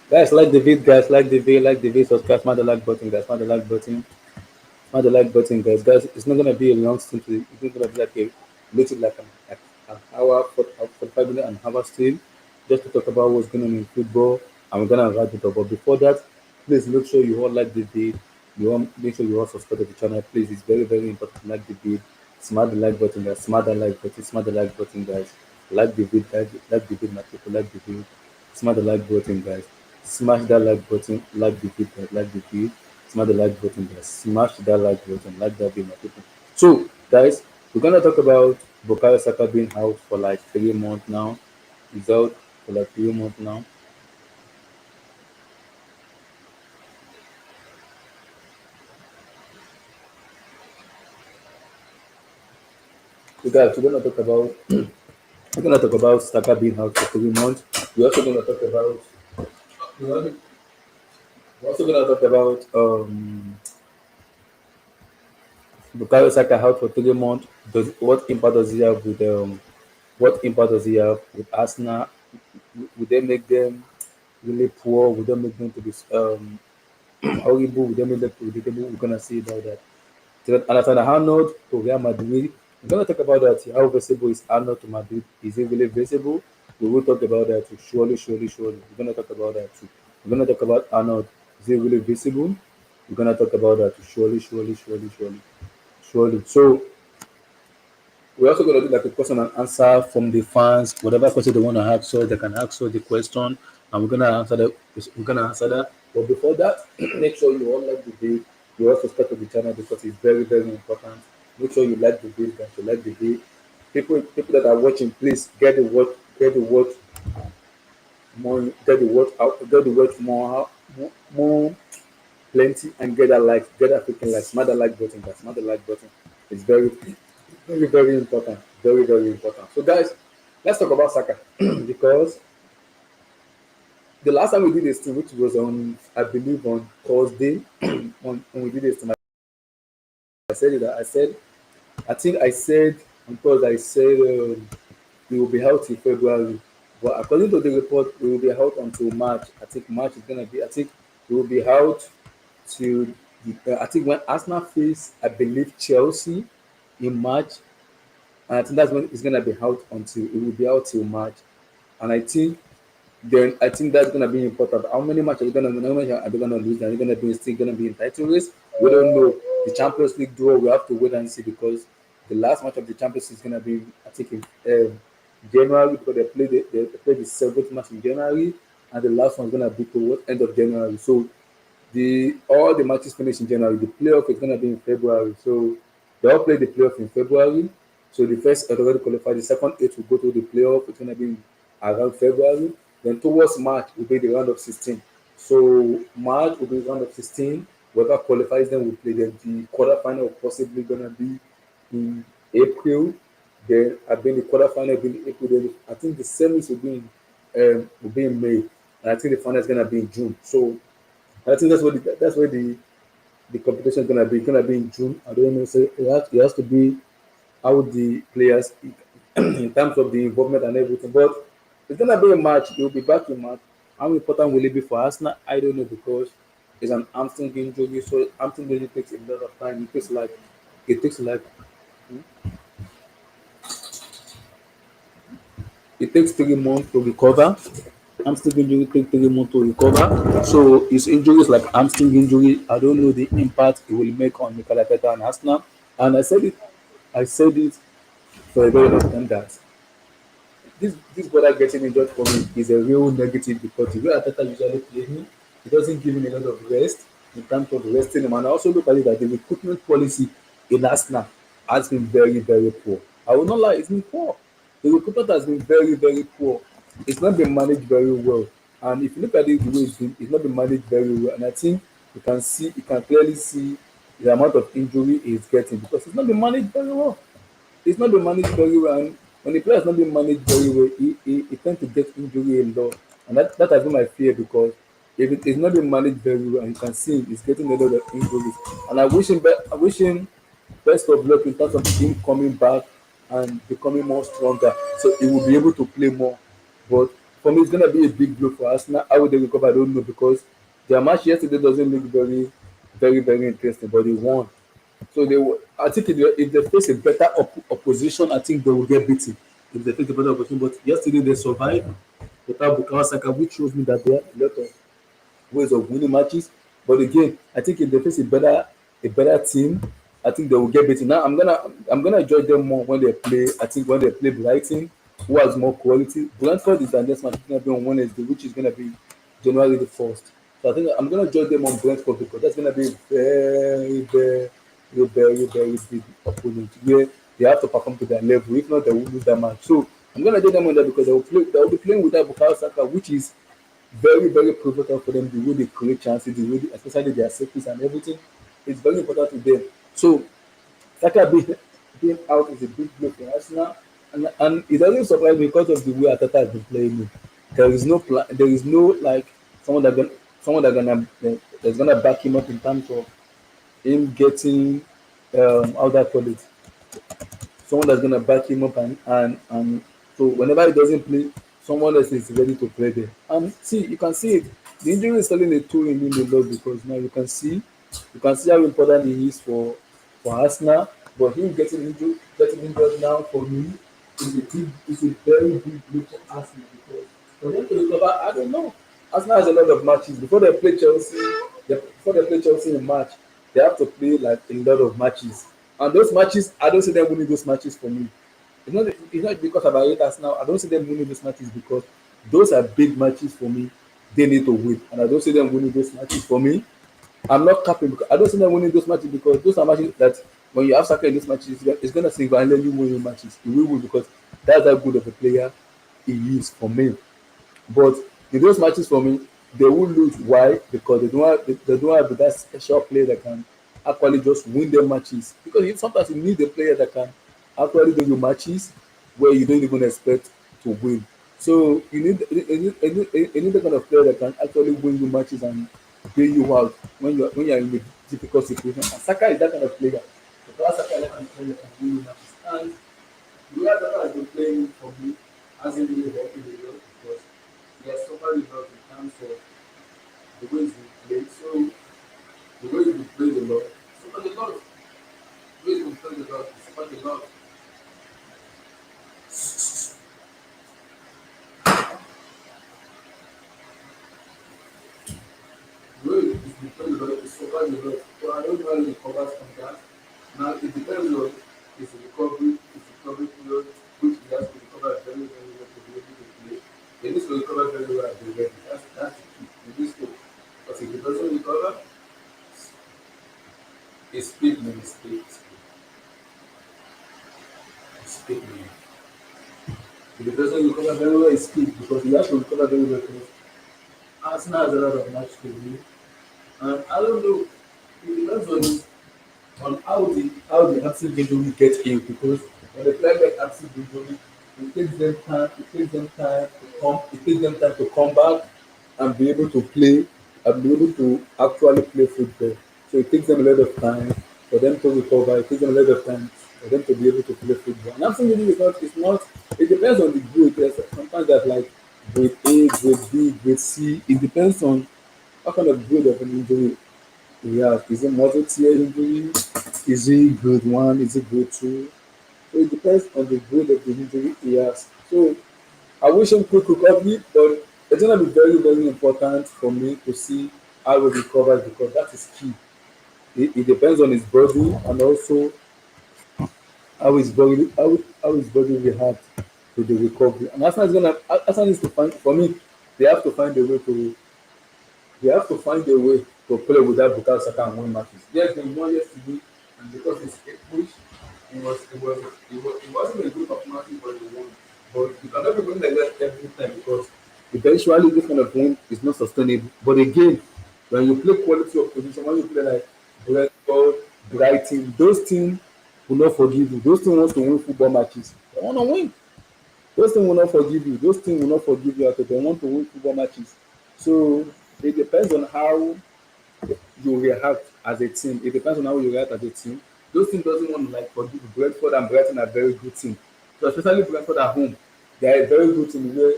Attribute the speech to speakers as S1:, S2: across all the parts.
S1: Guys, like the vid, guys, like the vid, subscribe, smash the like button, guys, smash the like button, smash the like button, guys. Guys, it's not gonna be a long stream today. It's not gonna be like a literally like an hour, 45 minutes, an hour stream, just to talk about what's going on in football, and we're gonna wrap it up. But before that, please make sure you all like the vid. You all make sure you all subscribe to the channel. Please, it's very very important to like the vid. Smash the like button, guys. Smash the like button. Smash the like button, guys. Like the vid, guys. Like the vid, my people. Like the vid. Smash the like button, guys. Smash that like button. Like the vid, guys. Like the vid. Smash the like button, guys. Smash that like button. Like that vid, my people. So, guys, we're gonna talk about Bukayo Saka being out for like 3 months now. He's out for like 3 months now. So, guys, we're gonna talk about Saka being out for 3 months. We're also gonna talk about we're also we're also gonna talk about Bukayo Saka out for 3 months. What impact does he have with Arsenal? Would they make them really poor? Would they make them to be horrible? Would they make them predictable? We're gonna see about that. Alexander Arnold to Real Madrid. We're gonna talk about that. How visible is Arnold to Madrid? Is he really visible? We will talk about that too. Surely, surely, surely. We're gonna talk about that too. We're gonna talk about Arnold. Is he really visible? We're gonna talk about that too. Surely, surely, surely, surely, surely. So we're also going to do like a question and answer from the fans. Whatever question they want to ask us, they can ask us the question, and we're gonna answer that. We're gonna answer that. But before that, make sure you all like the video. You also subscribe to the channel because it's very, very important. Make sure you like the video, guys. You like the video. People that are watching, please get the watch more, get the watch more plenty, and get that like, get that freaking like, smash the like button, guys. Smash the like button. It's very, very, very important. Very, very important. So, guys, let's talk about Saka because the last time we did this thing, which was on, I believe, on Thursday, when we did this thing, I said it. I think I said on Thursday, I said we will be out in February, but according to the report, we will be out until March. I think March is gonna be. I think we will be out till I think when Arsenal face, I believe Chelsea in March, and I think that's when it's gonna be out until it will be out till March. And I think that's gonna be important. How many matches are they gonna lose? Are they gonna be still gonna be in title race? We don't know. The Champions League draw, we have to wait and see because the last match of the Champions League is gonna be, I think, in January, because they play the seventh match in January, and the last one is gonna be towards end of January. So the all the matches finish in January. The playoff is gonna be in February. So they all play the playoff in February. So the first eight already qualified. The second eight will go to the playoff. It's gonna be around February. Then towards March will be the round of 16. So March will be round of 16. Whoever qualifies then will play. Then the quarterfinal possibly gonna be in April. Then I think the quarterfinal will be in April. Then I think the semis will be in May. And I think the final is gonna be in June. So I think that's where the competition is gonna be. It's gonna be in June. I don't know. So it has to be how the players in terms of the involvement and everything. But it's gonna be a match. He'll be back in March. How important will it be for Arsenal? I don't know because it's an hamstring injury. So hamstring injury takes a lot of time. It takes like it takes 3 months to recover. Hamstring injury takes 3 months to recover. So his injury is like hamstring injury. I don't know the impact it will make on Mikel Arteta and Arsenal. And I said it for a very long time that this brother getting injured for me is a real negative because the way Ateta usually play him, he doesn't give him a lot of rest in terms of resting him. And I also look at it that the recruitment policy in Arsenal has been very, very poor. I will not lie, it's been poor. The recruitment has been very, very poor. It's not been managed very well. And if you look at it the way it's not been managed very well. And I think you can clearly see the amount of injury he's getting because it's not been managed very well. It's not been managed very well. And when the player has not been managed very well, he tends to get injury a lot. And that has been my fear because if it is not been managed very well, and you can see he's getting a lot of injuries. And I wish him best of luck in terms of him coming back and becoming more stronger, so he will be able to play more. But For me, it's gonna be a big blow for Arsenal. How will they recover? I don't know because their match yesterday doesn't look very interesting, but they won. So I think if they face a better opposition, I think they will get beaten. If they face a better opposition, but yesterday they survived without Bukayo Saka, which shows me that they have a lot of ways of winning matches. But again, I think if they face a better team, I think they will get beaten. Now I'm gonna judge them more when they play. I think when they play Brighton, who has more quality. Brentford is their next match. It's gonna be on Wednesday, which is gonna be January the 1st. So I think I'm gonna judge them on Brentford because that's gonna be a very big opponent where they have to perform to their level. If not, they will lose that match. So I'm gonna judge them on that because they will be playing without Bukayo Saka, which is very pivotal for them. The way they create chances, especially their safeties and everything, it's very important to them. So Saka being out is a big blow for Arsenal, and it doesn't surprise me because of the way Ateta has been playing him. There is no plan. There is no like someone that's gonna back him up in terms of him getting how that call it, someone that's gonna back him up and so whenever he doesn't play, someone else is ready to play there. And see, you can see it. The injury is telling a toll in him a lot because now you can see how important he is for Arsenal. But him getting injured now for me is a very big blow for Arsenal because for them to recover, I don't know. Arsenal has a lot of matches before they play Chelsea. Before they play Chelsea in March, they have to play like a lot of matches, and those matches I don't see them winning those matches for me. It's not because I hate Arsenal. I don't see them winning those matches because those are big matches for me. They need to win, and I don't see them winning those matches for me. I'm not capping because I don't see them winning those matches because those are matches that when you have Saka in those matches, it's gonna single-handedly win your matches. He will win because that's how good of a player he is for me. But in those matches for me, they will lose. Why? Because they don't have that special player that can actually just win their matches. Because sometimes you need a player that can actually win your matches where you don't even expect to win. So you need the kind of player that can actually win your matches and bail you out when you're in a difficult situation. And Saka is that kind of player. Because Saka is that kind of player that can win your matches. And the way Saka has been playing for me hasn't really helped me a lot because he has suffered a lot in terms of the way he's been played. So the way he's been played a lot, suffered a lot. The way he's been played a lot, he suffered a lot. The way he's been played a lot, he suffered a lot. So I don't know how he recovers from that. Now it depends on his recovery period, which he has to recover very well to be able to play. He needs to recover very well at the ready. That's the key. He needs to. Because if he doesn't recover, his speed may mistake. His speed may. If he doesn't recover very well, his speed because he has to recover very well. Because Arsenal has a lot of match to win. And I don't know. It depends on how the absent injury get healed because when the player get absent injury, it takes them time to come back and be able to play and be able to actually play football. So it takes them a lot of time for them to recover. It takes them a lot of time for them to be able to play football. And absent injury is not. It depends on the grade. Sometimes there's like grade A, grade B, grade C. It depends on what kind of grade of an injury we have. Is it muscle tear injury? Is it grade one? Is it grade two? So it depends on the grade of the injury he has. So I wish him quick recovery, but it's gonna be very important for me to see how he recovers because that is key. It depends on his body and also how his body reacts to the recovery. And Arsenal needs to find for me, they have to find a way to they have to find a way to play without Bukayo Saka and win matches. Yes, they won yesterday, and because it's a push, it wasn't a good performance, but they won. But you cannot be winning like that every time because eventually this kind of win is not sustainable. But again, when you play quality of position, when you play like Brentford, Brighton, those teams will not forgive you. Those teams want to win football matches. They want to win. Those teams will not forgive you. Those teams will not forgive you at all. They want to win football matches. So it depends on how you react as a team. It depends on how you react as a team. Those teams doesn't want to like forgive you. Brentford and Brighton are very good team. So especially Brentford at home, they are a very good team where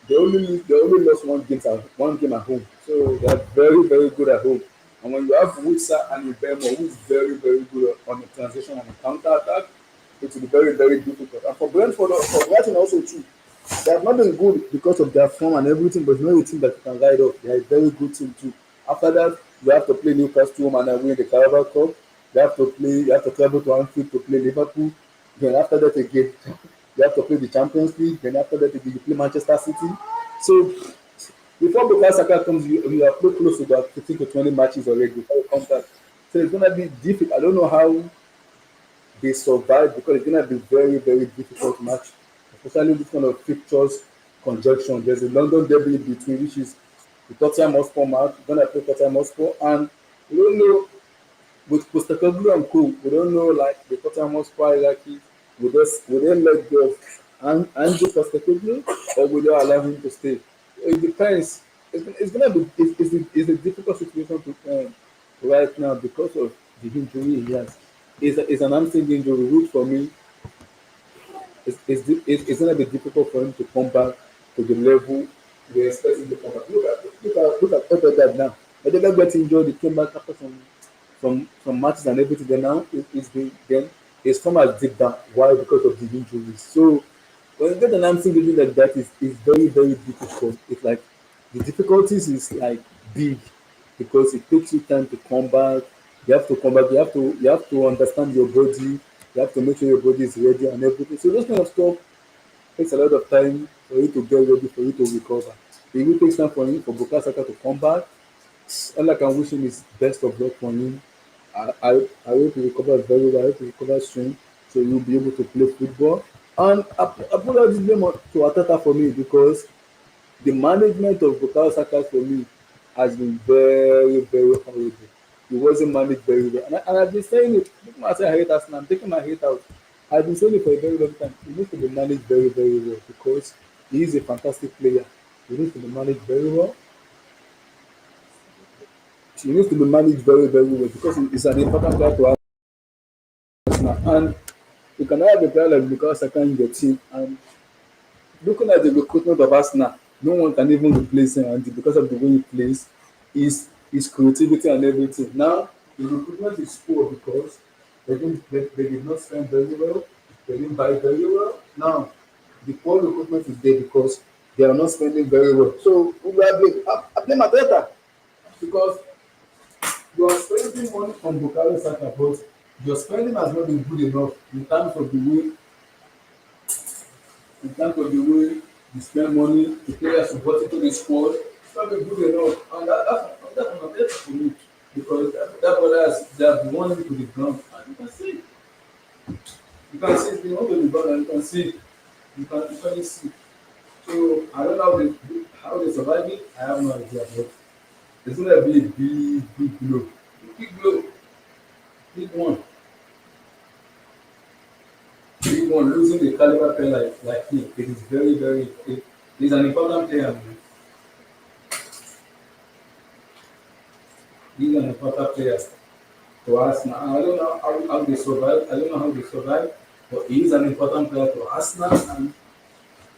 S1: They only lost one game at home, so they are very very good at home. And when you have Witsa and Ibemo, who is very very good on the transition and the counter attack, it will be very very difficult. And for Brentford, for Brighton also too, they have not been good because of their form and everything, but it's not a team that you can ride off. They are a very good team too. After that, you have to play Newcastle home and win the Carabao Cup. You have to travel to Anfield to play Liverpool. Then after that again, you have to play the Champions League. Then after that again, you play Manchester City. So before Bukayo Saka comes, you are pretty close to about 15 to 20 matches already before you come back. So it's gonna be difficult. I don't know how they survive because it's gonna be very, very difficult match, especially this kind of fixtures conjunction. There's a London derby in between, which is the Tottenham Hotspur match. We're gonna play Tottenham Hotspur, and we don't know with Postecoglou and co. We don't know like the Tottenham Hotspur hierarchy. Will they let go of Andrew Postecoglou or will they allow him to stay? It depends. It's gonna be it's a difficult situation to right now because of the injury he has. It's an hamstring injury, which for me it's gonna be difficult for him to come back to the level we're expecting to come back. Look at Odegaard now. Odegaard got injured. He came back after some matches and everything. Then now then his form has dipped down. Why? Because of the injuries. So when you get an hamstring injury like that, is very very difficult. It's like the difficulties is like big because it takes you time to come back. You have to come back. You have to understand your body. You have to make sure your body is ready and everything. So those kind of stuff takes a lot of time for you to get ready, for you to recover. It will take time for him for Bukayo Saka to come back. All I can wish him is best of luck for him. I hope he recovers very well. I hope he recovers soon, so he'll be able to play football. And I put out this blame to Ateta for me because the management of Bukayo Saka for me has been very, very horrible. He wasn't managed very well. And I've been saying it. People might say I hate Arsenal. I'm taking my hate out. I've been saying it for a very long time. He needs to be managed very, very well because he is a fantastic player. He needs to be managed very well. He needs to be managed very, very well because he's an important player to Arsenal. And you cannot have a player like Bukayo Saka in your team and looking at the recruitment of Arsenal, no one can even replace him and because of the way he plays, his creativity and everything. Now the recruitment is poor because they did not spend very well, they didn't buy very well. Now the poor recruitment is there because they are not spending very well. So who do I blame Arteta because you are spending money on Bukayo Saka, but your spending has not been good enough in terms of the way you spend money, the players you brought into the squad, it's not been good enough. And that's an update for me because that brother has they have been wanting to the ground. And you can see it's been on to the ground and you can literally see. So I don't know how they survive it. I have no idea, but it's gonna be a big blow. Big blow. Big one. Big one losing a caliber player like him. It is very, very he's an important player, man. He's an important player to Arsenal. I don't know how they survive. I don't know how they survive, but he is an important player to Arsenal and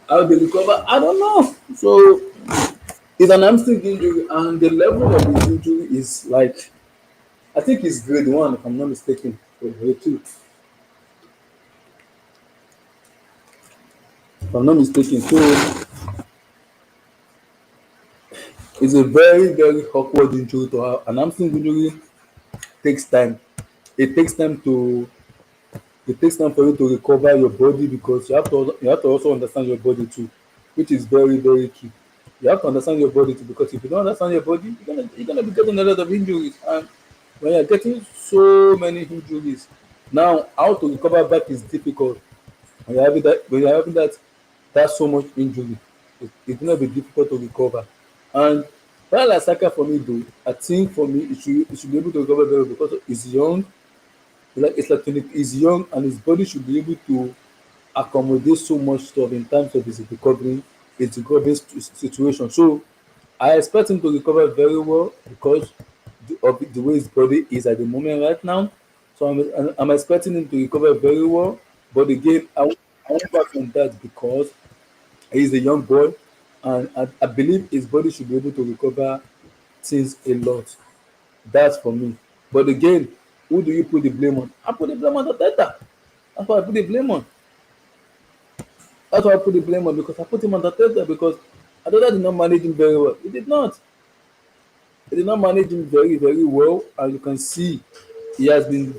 S1: how they recover. I don't know. So it's an hamstring injury, and the level of his injury is like I think it's grade one, if I'm not mistaken, or grade two, if I'm not mistaken. So it's a very, very awkward injury to have. An hamstring injury takes time. It takes time to it takes time for you to recover your body because you have to also understand your body too, which is very, very key. You have to understand your body too because if you don't understand your body, you're gonna be getting a lot of injuries. And when you're getting so many injuries, now how to recover back is difficult. When you're having that so much injury, it's gonna be difficult to recover. And while like Saka for me though, I think for me it should be able to recover very well because he's young. It's like he's young and his body should be able to accommodate so much stuff in terms of his recovery situation. So I expect him to recover very well because of the way his body is at the moment right now. So I'm expecting him to recover very well. But again, I won't back on that because he's a young boy. and I believe his body should be able to recover things a lot. That's for me. But again, who do you put the blame on? I put the blame on the Teta. That's why I put the blame on. That's why I put the blame on because I put him on the Teta because Ateta did not manage him very well. He did not. He did not manage him very, very well, and you can see he has been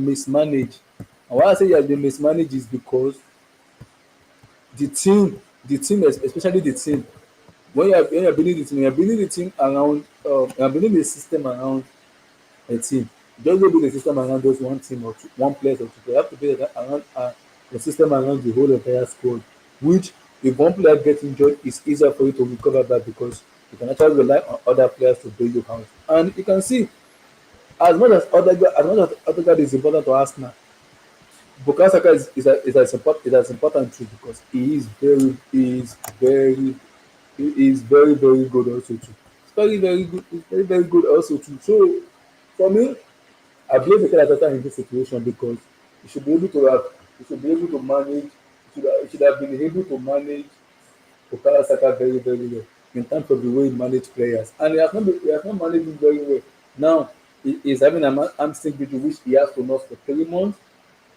S1: mismanaged. And why I say he has been mismanaged is because the team, especially the team, when you're building the team, you're building the team around, you're building the system around a team. Just don't build a system around just one team or two, one place or two. You have to build it around the system around the whole entire squad. Which, if one player gets injured, it's easier for you to recover that because you can actually rely on other players to bail you out. And you can see, as much as Odegaard is important to Arsenal, Bukayo Saka is as important too because he is very, very good also too. He's very, very good. He's very, very good also too. So for me, I blame Mikel Arteta in this situation because he should be able to have, he should be able to manage, he should have been able to manage Bukayo Saka very, very well in terms of the way he managed players, and he has not managed him very well. Now he is having a hamstring injury which he has to nurse for 3 months.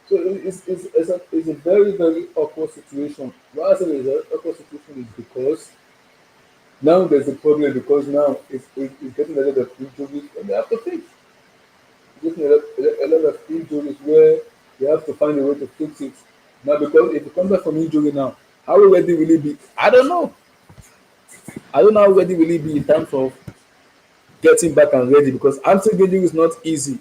S1: So it's a very, very awkward situation. Why I say it's an awkward situation is because now there's a problem because now it's getting a lot of injuries and they have to fix. It's getting a lot of injuries where they have to find a way to fix it. Now because if you come back from injury now, how ready will he be? I don't know. I don't know how ready will he be in terms of getting back and ready because hamstring injury is not easy.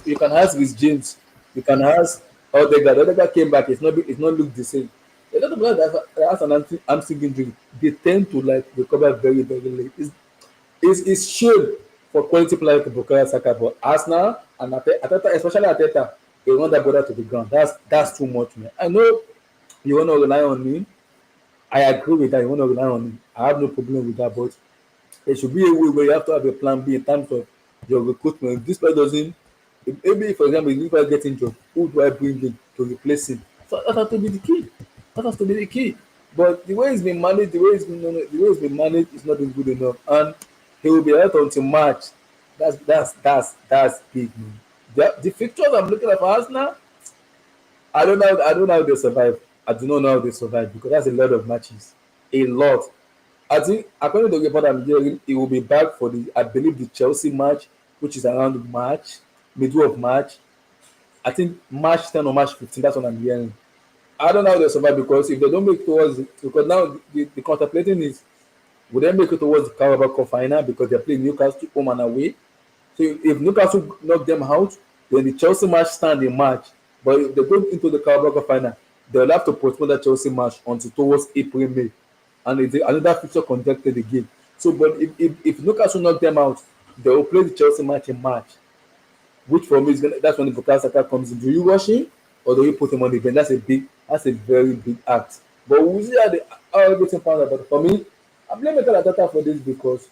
S1: You can ask with James, you can ask Odegaard. Odegaard came back, it's not look the same. A lot of players that has an hamstring injury, they tend to like recover very, very late. It's shame for quality players like Bukayo Saka, but Arsenal and Ateta, especially Ateta, they want that brother to the ground. That's too much, man. I know you want to rely on me. I agree with that. You want to rely on me. I have no problem with that, but there should be a way where you have to have a plan B in terms of your recruitment. If this player doesn't, if maybe for example, if this player gets injured, who do I bring in to replace him? So that has to be the key. That has to be the key. But the way it's been managed, the way it's been managed is not been good enough, and he will be out until March. That's big, man. The fixtures I'm looking at for Arsenal, I don't know how they survive. I do not know how they survive because that's a lot of matches, a lot. I think according to the report I'm hearing, he will be back for the I believe the Chelsea match, which is around March, middle of March. I think March 10 or March 15. That's what I'm hearing. I don't know how they survive because if they don't make it towards because now the contemplating is would they make it towards the Carabao Cup final because they're playing Newcastle home and away. So if Newcastle knock them out, then the Chelsea match stand in March. But if they go into the Carabao Cup final, they'll have to postpone that Chelsea match until towards April, May. And it's another fixture conducted again. So, but if Newcastle knock them out, they will play the Chelsea match in March, which for me is gonna, that's when the Bukayo Saka comes in. Do you rush him or do you put him on the bench? That's a very big act. But we'll see how everything pans out. But for me, I blame Mikel Arteta for this because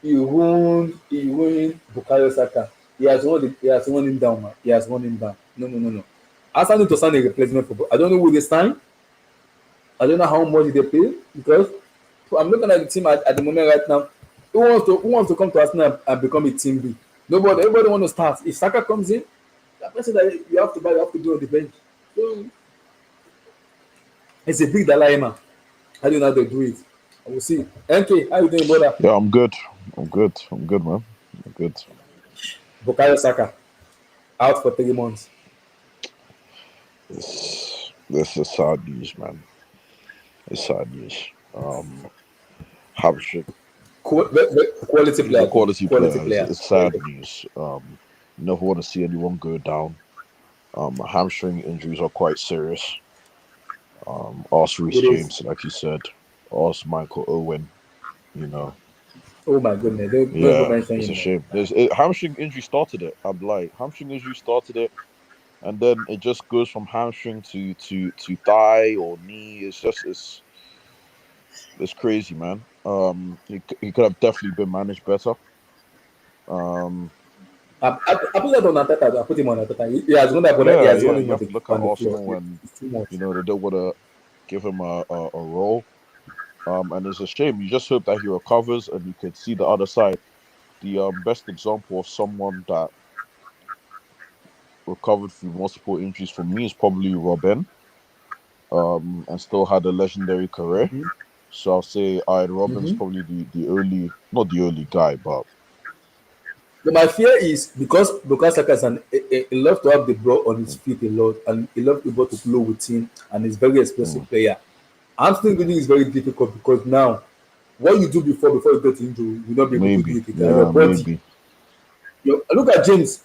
S1: he ruined Bukayo Saka. He has run him down, man. He has run him down. No, no, no, no. Arsenal need to sign a replacement for. I don't know who they sign. I don't know how much they pay because I'm looking at the team at the moment right now. Who wants to come to Arsenal and become a team B? Nobody. Everybody want to start. If Saka comes in, that person that you have to buy, you have to do on the bench. So it's a big dilemma. How do you know how to do it? I will see. NK, how you doing, brother?
S2: Yeah, I'm good. I'm good, man. I'm good.
S1: Bukayo Saka out for 3 months.
S2: This is sad news, man. It's sad news. Hamstring.
S1: Quality
S2: He's a
S1: player.
S2: quality
S1: Quality
S2: player.
S1: player.
S2: It's sad news. Never want to see anyone go down. Hamstring injuries are quite serious. Ask Reece
S1: It is.
S2: James, like you said. Ask Michael Owen. You know,
S1: Oh my goodness. Don't even
S2: yeah,
S1: mention
S2: it's a
S1: him.
S2: shame. Hamstring injury started it. I'm like hamstring injury started it, and then it just goes from hamstring to thigh or knee. It's crazy, man. He could have definitely been managed better. Um,
S1: I put that on Ateta. I put him on Ateta. He has won that, but he has
S2: yeah.
S1: won him
S2: You have to look at
S1: on the floor.
S2: Arsenal when
S1: It's too much.
S2: they don't want to give him a role. And it's a shame. You just hope that he recovers and you could see the other side. The best example of someone that recovered from multiple injuries for me is probably Robin. And still had a legendary career.
S1: Mm-hmm.
S2: So I'll say Ian Robin's
S1: Mm-hmm.
S2: probably the only, not the only guy, but
S1: But my fear is because Saka is he loves to have the ball on his feet a lot, and he loves the ball to flow with him, and he's very
S2: mm,
S1: explosive player. Hamstring injury is very difficult because now what you do before you get injured, you will not be able to do
S2: maybe,
S1: it again. Your
S2: yeah,
S1: body,
S2: maybe.
S1: look at James.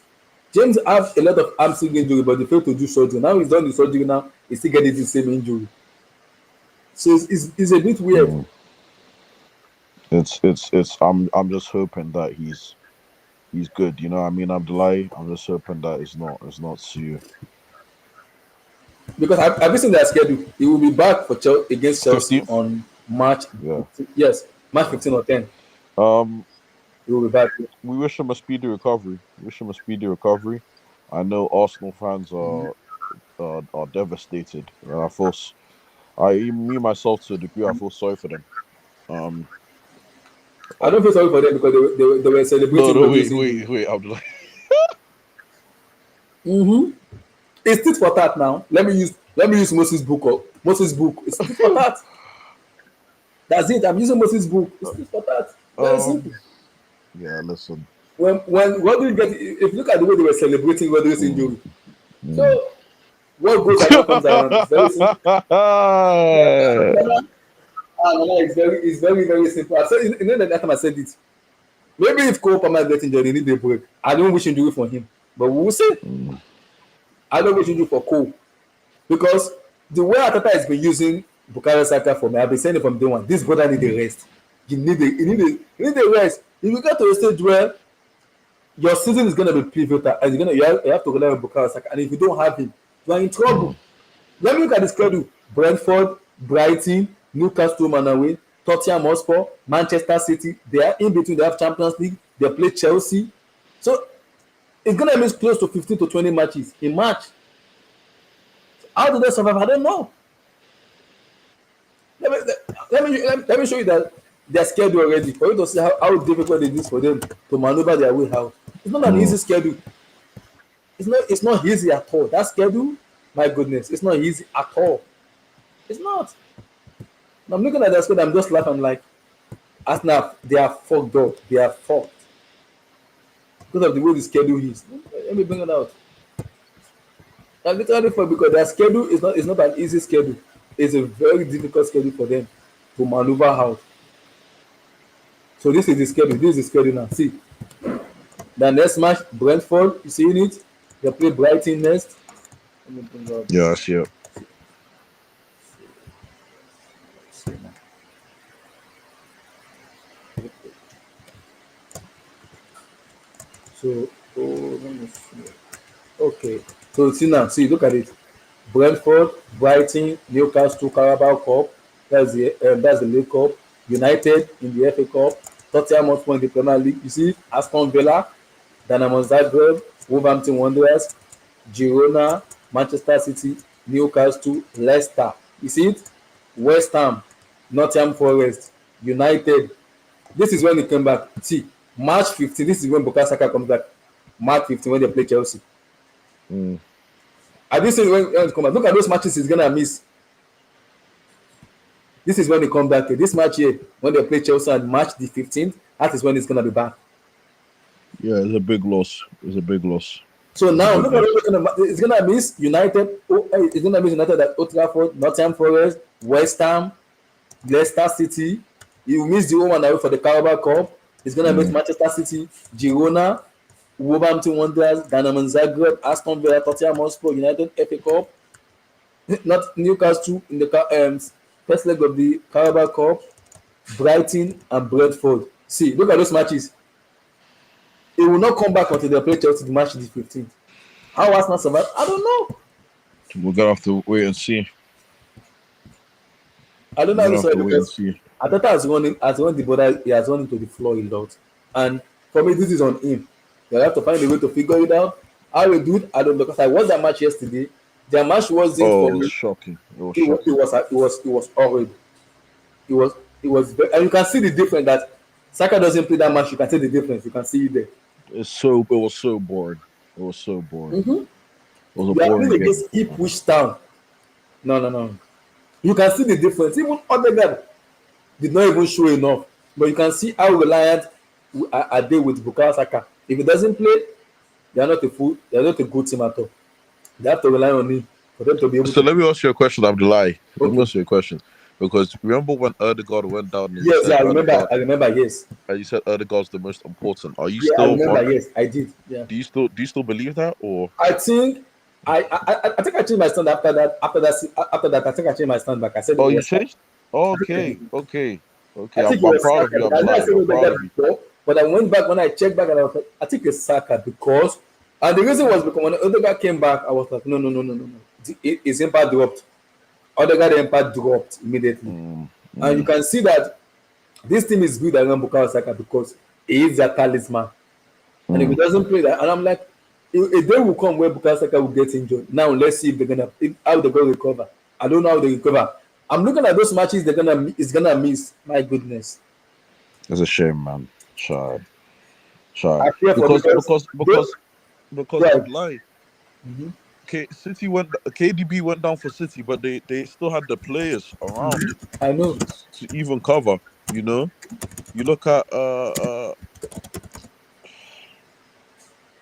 S1: James have a lot of hamstring injury, but he failed to do surgery. Now he's done the surgery. Now he's still getting the same injury. So it's a bit weird.
S2: Mm. It's. I'm just hoping that he's good. You know, what I mean, Abdullahi. I'm just hoping that it's not too
S1: Because I've listened to their schedule. He will be back for against Chelsea
S2: 15th.
S1: on March
S2: Yeah.
S1: 15. Yes, March 15 or 10.
S2: Um,
S1: He will be back.
S2: we wish him a speedy recovery. Wish him a speedy recovery. I know Arsenal fans are devastated. I feel, me myself to a degree, I feel sorry for them. Um,
S1: I don't feel sorry for them because they were
S2: no,
S1: celebrating
S2: no,
S1: Rodri's
S2: wait,
S1: injury.
S2: wait, wait, Abdullah.
S1: Mm-hmm. It's tit for tat now. Let me use Moses book. Moses book. It's tit for tat. That's it. I'm using Moses book. It's tit for tat. Very simple.
S2: um, yeah, listen.
S1: When Rodri get, if you look at the way they were celebrating Rodri's
S2: Mm,
S1: injury,
S2: mm.
S1: so what goes around comes around. It's very simple. It's very very simple. I said, that time I said it. Maybe if Cole Palmer gets injured, he need a break. I don't wish injury for him, but we will see.
S2: Mm,
S1: I don't wish injury for Cole because the way Ateta has been using Bukayo Saka for me, I've been saying it from day one. This brother need a rest. You need a rest. If you get to a stage where your season is gonna be pivotal, and you have to rely on Bukayo Saka, and if you don't have him, you are in trouble.
S2: mm,
S1: Let me look at the schedule: Brentford, Brighton, Newcastle, Manaway, Tottenham Hotspur, Manchester City. They are in between. They have Champions League. They play Chelsea. So it's gonna miss close to 15 to 20 matches in March. How do they survive? I don't know. Let me show you that their schedule already for you to see how difficult it is for them to maneuver their way out. It's not an
S2: mm.
S1: easy schedule. It's not easy at all. That schedule, my goodness, it's not easy at all. It's not. I'm looking at that schedule, I'm just laughing. I'm like, Arsenal, they are fucked up. They are fucked because of the way the schedule is. Let me bring it out. I'm literally fucked because their schedule is not an easy schedule. It's a very difficult schedule for them to maneuver out. So this is the schedule. This is the schedule now. See, the next match, Brentford. You seeing it? They play Brighton next. Let me bring out
S2: Yeah, I
S1: this.
S2: see it.
S1: So, oh, let me see. Okay. So see now, see, look at it. Brentford, Brighton, Newcastle, Carabao Cup. That's the League Cup. United in the FA Cup. Tottenham Hotspur in the Premier League. You see, Aston Villa, Dynamo Zagreb, Wolverhampton Wanderers, Girona, Manchester City, Newcastle, Leicester. You see it? West Ham, Nottingham Forest, United. This is when he came back. See, March 15. This is when Bukayo Saka comes back. March 15 when they play Chelsea.
S2: Mm,
S1: At this is when he come back. Look at those matches he's gonna miss. This is when he come back. This match here, when they play Chelsea on March the 15th, that is when he's gonna be back.
S2: yeah, it's a big loss. It's a big loss.
S1: So
S2: It's a
S1: now
S2: big
S1: look at
S2: loss.
S1: what he's gonna miss United. He's gonna miss United at Old Trafford, Nottingham Forest, West Ham, Leicester City. He will miss the home and away for the Carabao Cup. He's gonna miss
S2: Mm,
S1: Manchester City, Girona, Wolverhampton Wanderers, Dynamo Zagreb, Aston Villa, Tottenham Hotspur, United FA Cup, not Newcastle in the first leg of the Carabao Cup, Brighton and Brentford. See, look at those matches. He will not come back until they play Chelsea the match the 15th. How Arsenal survive? I don't know.
S2: we're gonna have to wait and see.
S1: I don't
S2: We're
S1: know how
S2: gonna
S1: to
S2: have
S1: say
S2: to wait and
S1: because
S2: see.
S1: Ateta has run the border. He has run into the floor a lot, and for me, this is on him. They have to find a way to figure it out. How we do it, I don't know. Because I watched that match yesterday. Their match wasn't
S2: Oh,
S1: for
S2: it was
S1: me.
S2: shocking. It was
S1: It was it
S2: shocking.
S1: was it was it was horrible. It was It was very, and you can see the difference that Saka doesn't play that much. You can see the difference. You can see it there.
S2: It was so boring. It was so boring.
S1: Mm-hmm.
S2: It was a
S1: You are
S2: boring
S1: playing
S2: game.
S1: against Ipswich Town. No, no, no. You can see the difference. Even Odegaard did not even show enough. But you can see how reliant are they with Bukayo Saka. If he doesn't play, they are not a full, they are not a good team at all. They have to rely on him for them to be able
S2: So
S1: to.
S2: let me ask you a question, Abdullahi. Let me
S1: Okay.
S2: ask you a question. Because remember when Erdegaard went down and you
S1: Yes,
S2: said
S1: yeah, I remember.
S2: Erdegaard
S1: I remember. Yes.
S2: and you said Erdegaard's the most important. Are you
S1: Yeah, I
S2: still
S1: remember.
S2: on
S1: Yes, I did. Yeah.
S2: do you still believe that or
S1: I think I think I changed my stand after that. After that, I think I changed my stand back. I said it
S2: oh you
S1: was Saka.
S2: changed?
S1: I think I
S2: Okay,
S1: did.
S2: okay, okay.
S1: I think it
S2: I'm
S1: was
S2: proud of
S1: Saka.
S2: you,
S1: I know I
S2: Abdullahi.
S1: said
S2: I'm proud
S1: Odegaard
S2: of you.
S1: before, but I went back when I checked back and I was like, I think it's Saka because, and the reason was because when Odegaard came back, I was like, no, no, no, no, no, no. His impact dropped. Odegaard impact dropped immediately,
S2: Mm,
S1: and you
S2: mm,
S1: can see that this team is good around Bukayo Saka because he is their talisman. And if he
S2: mm.
S1: doesn't play that, and I'm like, a day will come where Bukayo Saka will get injured. Now let's see if how they're gonna recover. I don't know how they recover. I'm looking at those matches it's gonna miss. My goodness,
S2: It's a shame, man. Child. Child.
S1: I fear for
S2: Because
S1: because
S2: because
S1: they
S2: because because
S1: right.
S2: Abdullahi
S1: Mm-hmm.
S2: City went KDB went down for City, but they still had the players around
S1: I know.
S2: to even cover. You know, you look at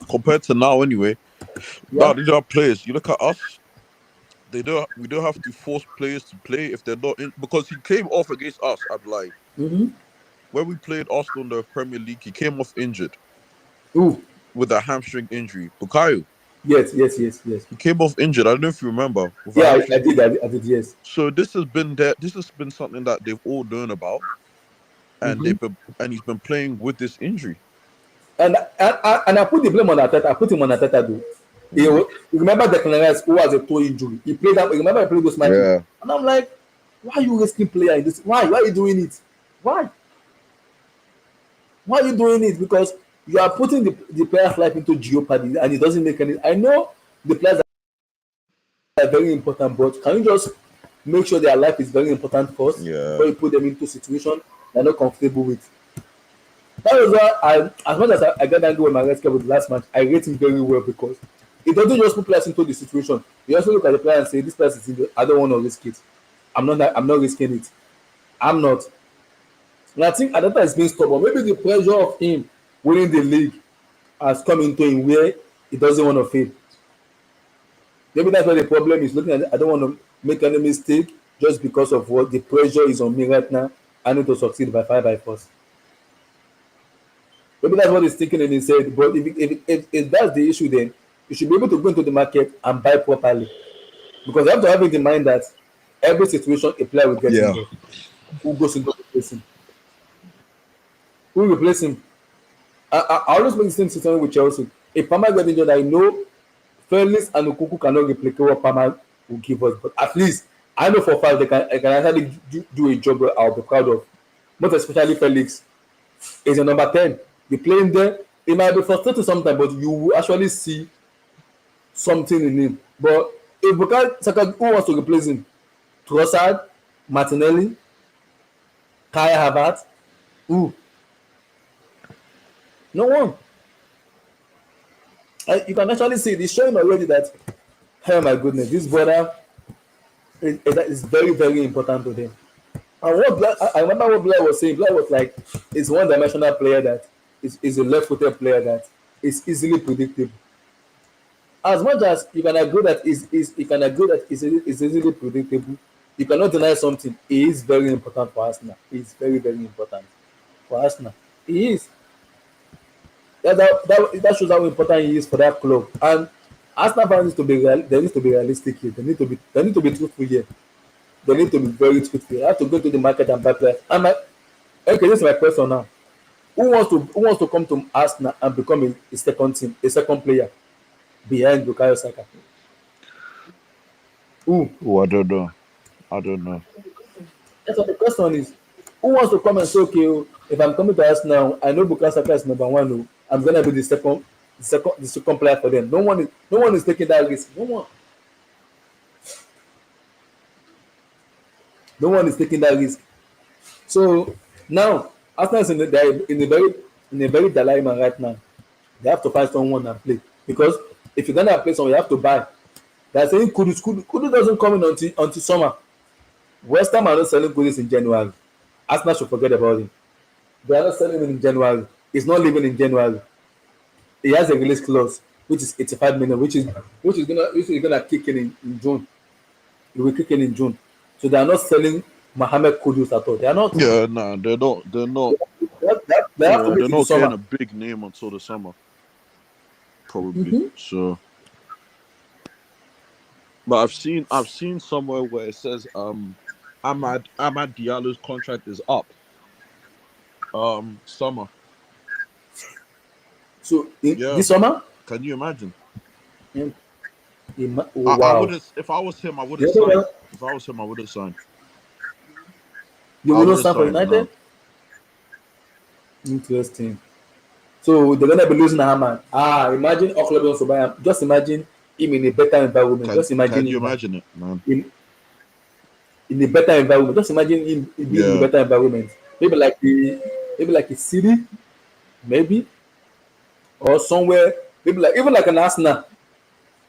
S2: compared to now anyway. Now
S1: Yeah.
S2: they don't have players. You look at us. They don't. We don't have to force players to play if they're not in because he came off against us. I'd like
S1: Mm-hmm.
S2: when we played Arsenal in the Premier League, he came off injured
S1: Ooh.
S2: with a hamstring injury. Bukayo,
S1: Yes. Yes. Yes. Yes.
S2: he came off injured. I don't know if you remember with a
S1: Yeah. I
S2: hamstring.
S1: did. I did. Yes.
S2: So this has been there. This has been something that they've all known about, and
S1: Mm-hmm.
S2: he's been playing with this injury.
S1: And I put the blame on Ateta. I put him on Ateta though.
S2: Mm.
S1: You remember Declan Rice who has a toe injury. He played that. Remember he played those matches,
S2: Yeah,
S1: and I'm like, why are you risking player in this? Why? Why are you doing it? Why? Why are you doing it? Because you are putting the player's life into jeopardy, and it doesn't make any. I know the players are very important, but can you just make sure their life is very important first
S2: yeah,
S1: before you put them into situation they're not comfortable with? That was why as much as I got angry with my rescue with the last match, I rate him very well because it doesn't just put players into the situation. You also look at the player and say, this person is injured. I don't want to risk it. I'm not risking it. I'm not. And I think Adata is being stubborn. Maybe the pressure of him winning the league has come into him where he doesn't want to fail. Maybe that's why the problem is looking at it. I don't want to make any mistake just because of what the pressure is on me right now. I need to succeed by fire by force. Maybe that's what he's thinking in his head. But if that's the issue, then you should be able to go into the market and buy properly. Because you have to have it in mind that every situation a player will get
S2: yeah.
S1: involved. Who goes into replace him? Who will replace him? I always make the same situation with Chelsea. If Palmer gets injured, I know Felix and Okuku cannot replicate what Palmer will give us. But at least I know for a fact they can actually do a job I'll be proud of. Most especially Felix. He's a number 10. You play him there. It might be frustrating sometimes, but you will actually see something in him. But if Bukayo Saka, who wants to replace him? Trossard, Martinelli, Kai Havertz, who? No one. And you can actually see it. It's showing already that, oh my goodness, this brother is very, very important to them. And I remember what Blair was saying. Blair was like, it's one-dimensional player that is a left-footed player that is easily predictable. As much as you can agree that you can agree that is easily predictable, you cannot deny something. He is very important for Arsenal. He is very, very important for Arsenal. He is. That shows how important he is for that club. And Arsenal fans need to be they need to be realistic here. They need to be truthful here. They need to be very truthful. They have to go to the market and buy players. Okay, this is my question now. Who wants to come to Arsenal and become a second team, a second player behind Bukayo Saka? Who?
S2: Oh, I don't know. I don't know.
S1: That's what the question is. Who wants to come and say, okay, if I'm coming to us now, I know Bukayo Saka is number one. Oh, I'm gonna be the second player for them. No one is taking that risk. No one is taking that risk. So now Arsenal is in a very dilemma right now. They have to find someone and play because if you're gonna play someone, you have to buy. They're saying Kudu doesn't come in until summer. West Ham are not selling Kudus in January. Arsenal should forget about him. They are not selling him in January. He's not leaving in January. He has a release clause, which is 85 million, which is gonna kick in June. It will kick in June. So they are not selling Mohamed Kudus at all. They are not.
S2: Yeah, nah, they're not. They're not.
S1: They have to
S2: Yeah,
S1: wait
S2: they're
S1: till the
S2: not getting
S1: summer.
S2: a big name until the summer, probably.
S1: Mm-hmm.
S2: So, but I've seen somewhere where it says Ahmad Diallo's contract is up. Summer.
S1: So
S2: Yeah,
S1: this summer,
S2: can you imagine?
S1: mm,
S2: I
S1: wow.
S2: wouldn't. If I was him, I
S1: The
S2: wouldn't
S1: other
S2: sign.
S1: one,
S2: If I was him, I wouldn't sign.
S1: you
S2: I
S1: will not
S2: wouldn't
S1: sign for
S2: sign.
S1: United.
S2: No.
S1: Interesting. So they're gonna be losing Ahmad. Imagine all clubs wants to buy him. Just imagine him in a better environment.
S2: Can
S1: Just imagine
S2: Can you
S1: him like
S2: imagine it, man?
S1: in a better environment. Just imagine him being in a
S2: Yeah.
S1: better environment. Maybe like a city, maybe or somewhere. Maybe like even like an Arsenal.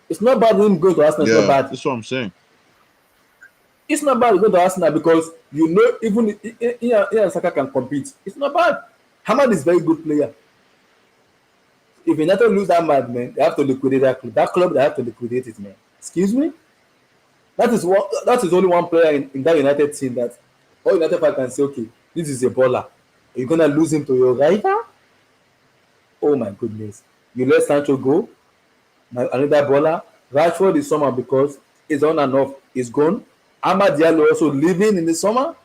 S1: It's not bad him going to Arsenal. It's not
S2: Yeah.
S1: bad.
S2: That's what I'm saying.
S1: It's not bad going to Arsenal because even Ian Saka can compete. It's not bad. Hamad is a very good player. If United lose that mad man, they have to liquidate that club. That club they have to liquidate it, man. Excuse me. That is only one player in that United team that all United fans can say, okay, this is a baller. You're gonna lose him to your rival? Oh my goodness. You let Sancho go, another baller. Rashford is summer because he's on and off. He's gone. Amad Diallo also leaving in the summer.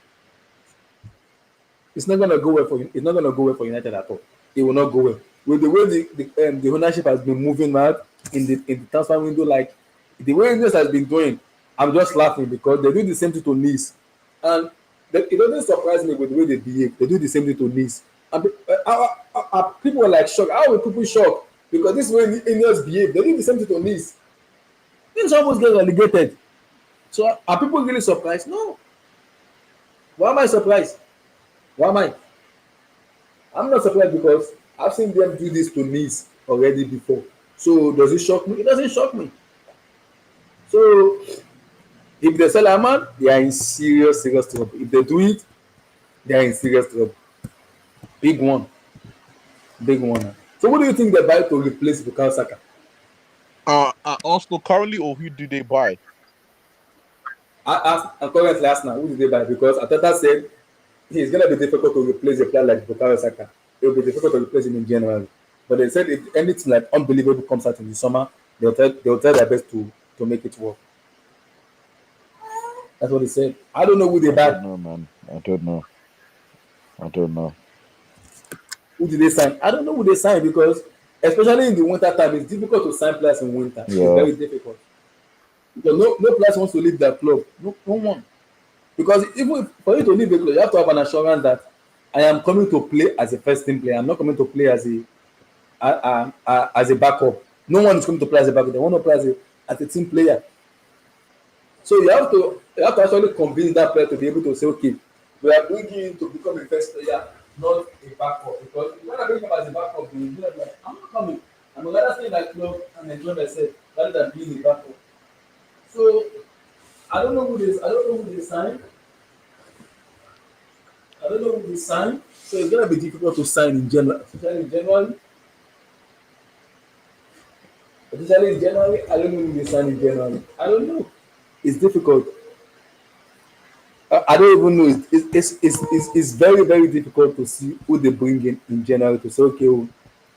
S1: It's not gonna go well for it's not gonna go well for United at all. It will not go well. With the way the ownership has been moving mad in the transfer window, like the way this has been going, I'm just laughing because they do the same thing to Nice, and it doesn't surprise me with the way they behave. They do the same thing to Nice, and people were like shocked. How were people shocked? Because this way Ineos behave. They do the same thing to Nice. Nice almost get relegated. So are people really surprised? No. Why am I surprised? Why am I? I'm not surprised because I've seen them do this to Nice already before. So does it shock me? It doesn't shock me. So if they sell Ahmad, they are in serious, serious trouble. If they do it, they are in serious trouble. Big one. Big one. So what do you think they buy to replace Bukayo Saka?
S2: At Arsenal currently, or who do they buy?
S1: Currently Arsenal, who did they buy? Because Ateta said it's going to be difficult to replace a player like Bukayo Saka. It will be difficult to replace him in January. But they said if anything like unbelievable comes out in the summer, they'll try their best to make it work. That's what they said. I don't know who they
S2: I don't
S1: buy.
S2: know, man. I don't know. I don't know.
S1: Who did they sign? I don't know who they sign because especially in the winter time, it's difficult to sign players in winter. It's
S2: Yeah.
S1: very difficult. Because no players wants to leave their club. No one. Because even for you to leave the club, you have to have an assurance that I am coming to play as a first team player. I'm not coming to play as a backup. No one is coming to play as a backup. They want to play as a team player. So you have to actually convince that player to be able to say, okay, we are bringing you to become a first player, not a backup. Because when I bring him as a backup, you will be like, I'm not coming. I'm rather stay in my club and enjoy myself rather than being a backup. So I don't know who they sign. I don't know who they sign. So it's gonna be difficult to sign in January, especially in January. Especially in January, I don't know who they sign in January. I don't know. It's difficult. I don't even know. It's very, very difficult to see who they bring in January to say, okay, oh,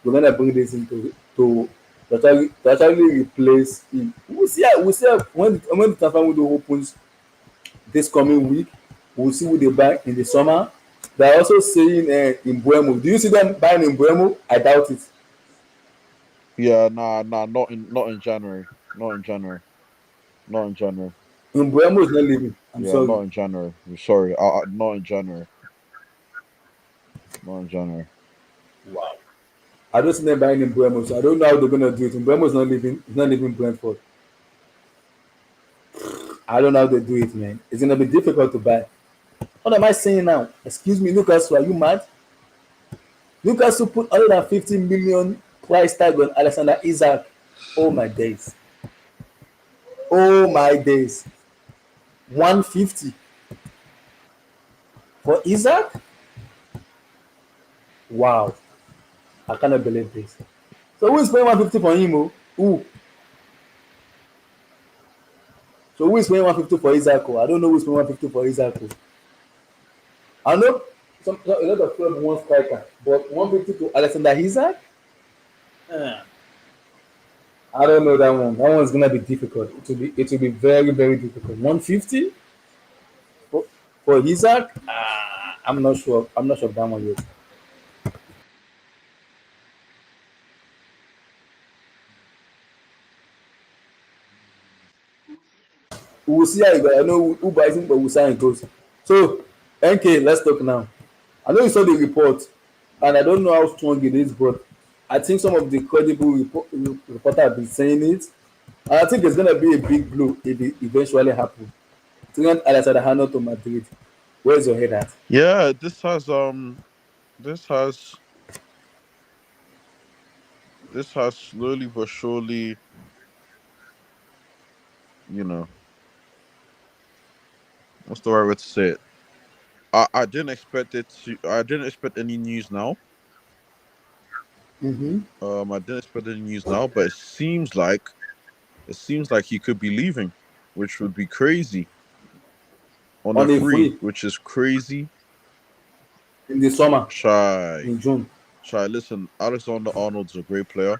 S1: we're gonna bring this into to actually replace him. We'll see when the transfer window opens this coming week. We'll see who they buy in the summer. They're also saying in Buemo. Do you see them buying in Buemo? I doubt it.
S2: Yeah. Nah. Not in January. Not in January. Not in January.
S1: In Buemo is not leaving. I'm
S2: Yeah.
S1: sorry.
S2: Not in January. I'm sorry. Not in January. Not in January.
S1: Wow. I don't see them buying in Buemo, so I don't know how they're gonna do it. In Buemo is not leaving. It's not leaving Brentford. I don't know how they do it, man. It's gonna be difficult to buy. What am I saying now? Excuse me, Newcastle, are you mad? Newcastle put 150 million price tag on Alexander Isak. Oh my days. Oh my days. 150 for Isak? Wow. I cannot believe this. So who is paying 150 for him? Oh? Who? So who is paying 150 for Isak? I don't know who is paying 150 for Isak. I know a lot of clubs want striker, but 150 to Alexander Isak? I don't know that one. That one's gonna be difficult. It will be very, very difficult. 150 for Isak? I'm not sure. I'm not sure of that one yet. We will see how it goes. I know who buys him, but we'll see how it goes. So, NK, let's talk now. I know you saw the report, and I don't know how strong it is, but I think some of the credible reporters have been saying it. And I think it's going to be a big blow if it eventually happens. Trent Alexander-Arnold to Madrid. Where's your head at?
S2: Yeah, this has this has slowly but surely, you know, what's the right way to say it? I didn't expect it to. I didn't expect any news now.
S1: Mm-hmm.
S2: I didn't expect any news now, but it seems like he could be leaving, which would be crazy on a
S1: On a
S2: free,
S1: free
S2: which is crazy.
S1: in the summer,
S2: Shy,
S1: in June.
S2: shy. Listen, Alexander Arnold's a great player.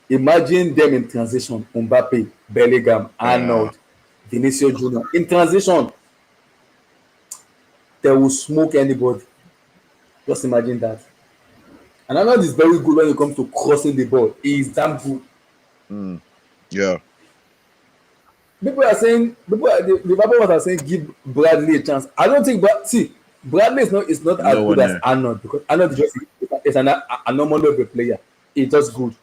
S1: Imagine them in transition. Mbappe, Bellingham,
S2: Yeah.
S1: Arnold, Vinicius Junior. In transition, they will smoke anybody. Just imagine that. And Arnold is very good when it comes to crossing the ball. He is damn good.
S2: Mm, yeah.
S1: The Liverpool are saying give Bradley a chance. I don't think, but see, Bradley is not as
S2: Nowhere
S1: good as
S2: near.
S1: Arnold because Arnold is an anomaly of a player. He's just good.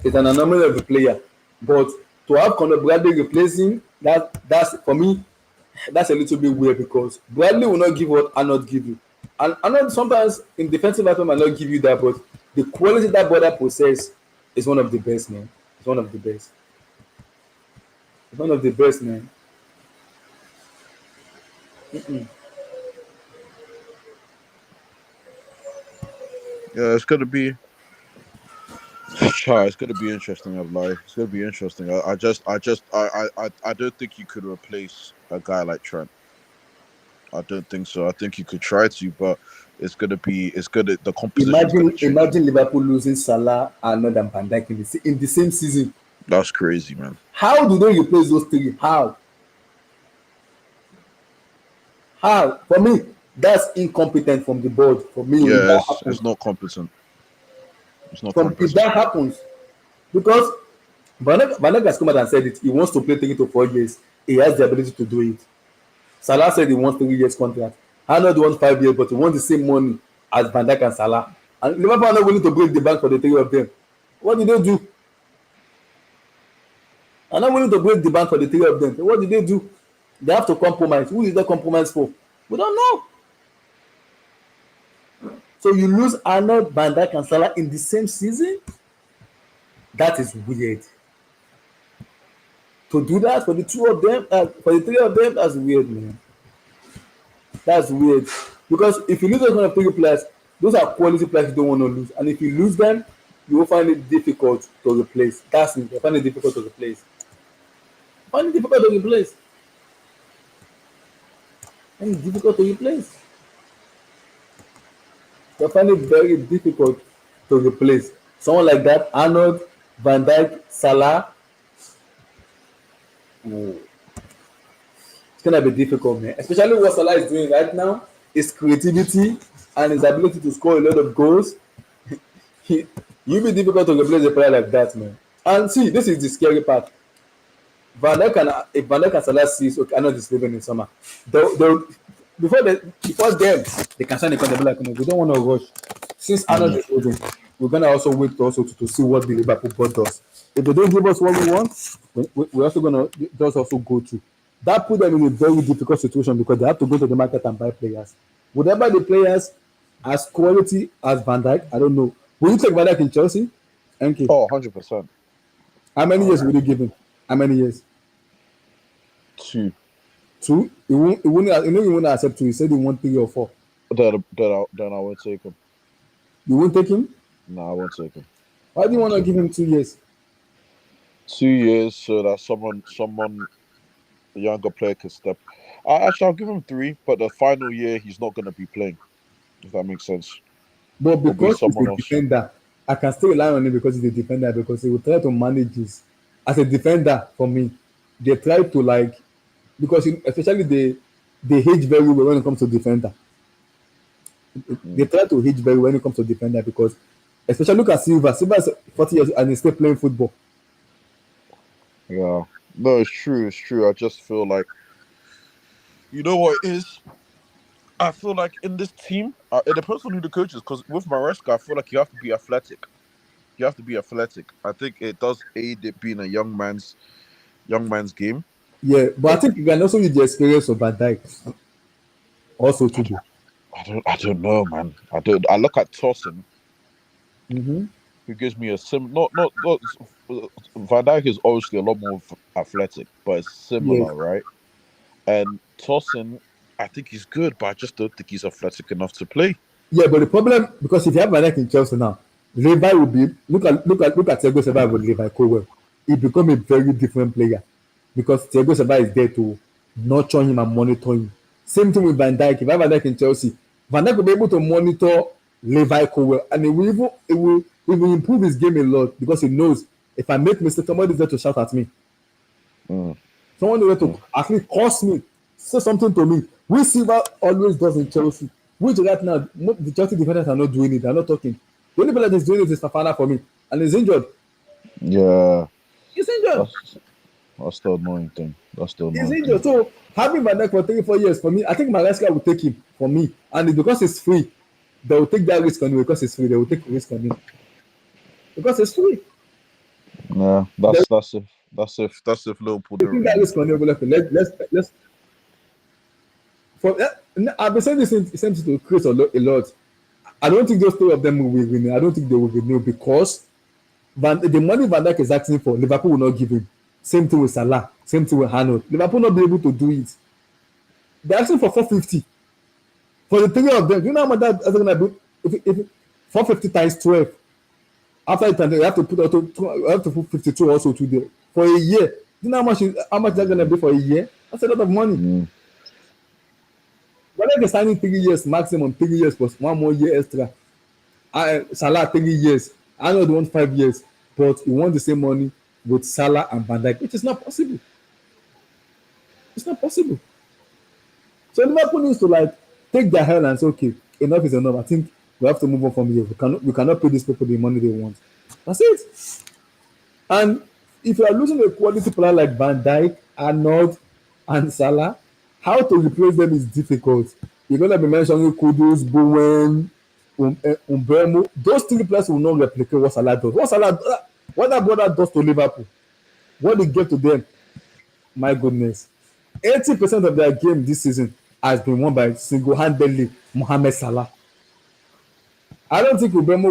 S1: It's an anomaly of a player. But to have Conor Bradley replacing that's for me, that's a little bit weird because Bradley will not give what Arnold give you. And Arnold sometimes in defensive aspect might not give you that, but the quality that brother possess is one of the best, man. It's one of the best. It's one of the best, man.
S2: Yeah, it's gonna be. Shy, it's gonna be interesting. I'd lie. It's gonna be interesting. I don't think you could replace a guy like Trent. I don't think so. I think you could try to, but the composition's gonna change.
S1: Imagine Liverpool losing Salah, Arnold, and Van Dijk in the same season.
S2: That's crazy, man.
S1: How do they replace those three? How? How? For me, that's incompetent from the board. For me, if
S2: Yeah,
S1: that
S2: it's
S1: happens,
S2: not competent. It's not
S1: if
S2: competent.
S1: that happens, because Van Dijk has come out and said it. He wants to play 3 to 4 years. He has the ability to do it. Salah said he wants 3 years contract. Arnold wants 5 years, but he wants the same money as Van Dijk and Salah. And Liverpool are not willing to break the bank for the three of them. What did they do? Are not willing to break the bank for the three of them. So what did they do? They have to compromise. Who is that compromise for? We don't know. So you lose Arnold, Van Dijk, and Salah in the same season? That is weird. To do that for the two of them, for the three of them, that's weird, man. That's weird. Because if you lose those kind of three players, those are quality players you don't want to lose. And if you lose them, you will find it difficult to replace. That's it. You find it difficult to replace. Find it difficult to replace. Find it difficult to replace. You find it very difficult to replace. Someone like that, Arnold, Van Dijk, Salah. Oh, it's gonna be difficult, man. Especially what Salah is doing right now, his creativity and his ability to score a lot of goals. It will be difficult to replace a player like that, man. And see, this is the scary part. If Van Dijk and Salah sees okay, Arnold is leaving in summer, they'll before them they can sign a contract like we don't want to rush. Since Arnold
S2: Mm,
S1: is leaving, we're gonna also wait also to see what the Liverpool board does. If they don't give us what we want, we're also gonna just also go to that put them in a very difficult situation because they have to go to the market and buy players. Would they buy the players as quality as Van Dijk? I don't know. Will you take Van Dijk in Chelsea? Okay.
S2: Oh, 100%.
S1: How many years would you
S2: 100%.
S1: give him? How many years?
S2: Two.
S1: Two? He won't accept two. He said he want 3 or 4.
S2: Then I won't take him.
S1: You won't take him?
S2: No, I won't take him.
S1: Why do
S2: I
S1: you
S2: won't
S1: want to
S2: take
S1: give
S2: him.
S1: him 2 years?
S2: 2 years so that someone a younger player can step. I'll give him 3, but the final year he's not going to be playing. If that makes sense,
S1: But
S2: it'll be
S1: because he's
S2: someone
S1: a
S2: else.
S1: defender, I can still rely on him because he's a defender because he will try to manage this. As a defender, for me, they try to like because especially they hedge very well when it comes to defender. They
S2: Mm,
S1: try to hedge very well when it comes to defender because especially look at Silva. Silva is 40 years and he's still playing football.
S2: yeah, no, it's true. It's true. I just feel like you know what it is. I feel like in this team, it depends on who the coach is. Because with Maresca, I feel like you have to be athletic. You have to be athletic. I think it does aid it being a young man's game.
S1: Yeah, but I
S2: But
S1: think you can also use the experience of Van Dijk also
S2: I
S1: to do.
S2: don't, I don't know, man. I don't. I look at Tosin,
S1: Mm-hmm.
S2: who gives me a not. Van Dijk is obviously a lot more athletic, but it's
S1: Yes.
S2: similar, right? And Tosin, I think he's good, but I just don't think he's athletic enough to play.
S1: Yeah, but the problem because if you have Van Dijk in Chelsea now, Levi will be look at Thiago Silva with Levi Colwell. He become a very different player because Thiago Silva is there to nurture him and monitor him. Same thing with Van Dijk. If I have Van Dijk in Chelsea, Van Dijk will be able to monitor Levi Colwell and it will improve his game a lot because he knows if I make mistake, somebody is there to shout at me.
S2: Mm,
S1: Someone is there to
S2: mm.
S1: actually curse me, say something to me. Which Silva always does in Chelsea. Which right now, the Chelsea defenders are not doing it. They're not talking. The only player that's doing it is Fafana for me. And he's injured.
S2: Yeah,
S1: He's injured.
S2: that's that's the annoying thing. That's the
S1: He's
S2: annoying thing.
S1: injured. So having Van Dijk for 3 4 years for me, I think Maresca will take him for me. And it's because it's free, they will take that risk on him because it's free. They will take risk on him because it's free.
S2: Yeah,
S1: They
S2: that's if Liverpool
S1: will
S2: didn't
S1: take that
S2: really.
S1: risk on him. Let's for I've been saying this same thing to Chris a lot. I don't think those 3 of them will renew. I don't think they will renew because the money Van Dijk is asking for, Liverpool will not give him. Same thing with Salah. Same thing with Arnold. Liverpool not be able to do it. They're asking for 450 for the 3 of them. You know how much that's going to be? If 450 times 12. After it, you have to put also you have to put 52 also to there for a year. You know how much that's going to be for a year? That's a lot of money.
S2: Mm,
S1: But like signing 3 years maximum, 3 years plus 1 more year extra. Salah 3 years. Arnold want 5 years, but he want the same money with Salah and Van Dijk, which is not possible. It's not possible. So Liverpool needs to like take their hell and say, okay, enough is enough. I think we have to move on from here. We cannot pay these people the money they want. That's it. And if you are losing a quality player like Van Dijk, Arnold, and Salah, how to replace them is difficult. You're gonna be mentioning Kudus, Bowen, Umbremo. Those 3 players will not replicate what Salah does. What that brother does to Liverpool, what they get to them, my goodness. 80% of their game this season has been won by single-handedly Mohamed Salah. I don't think Umbremo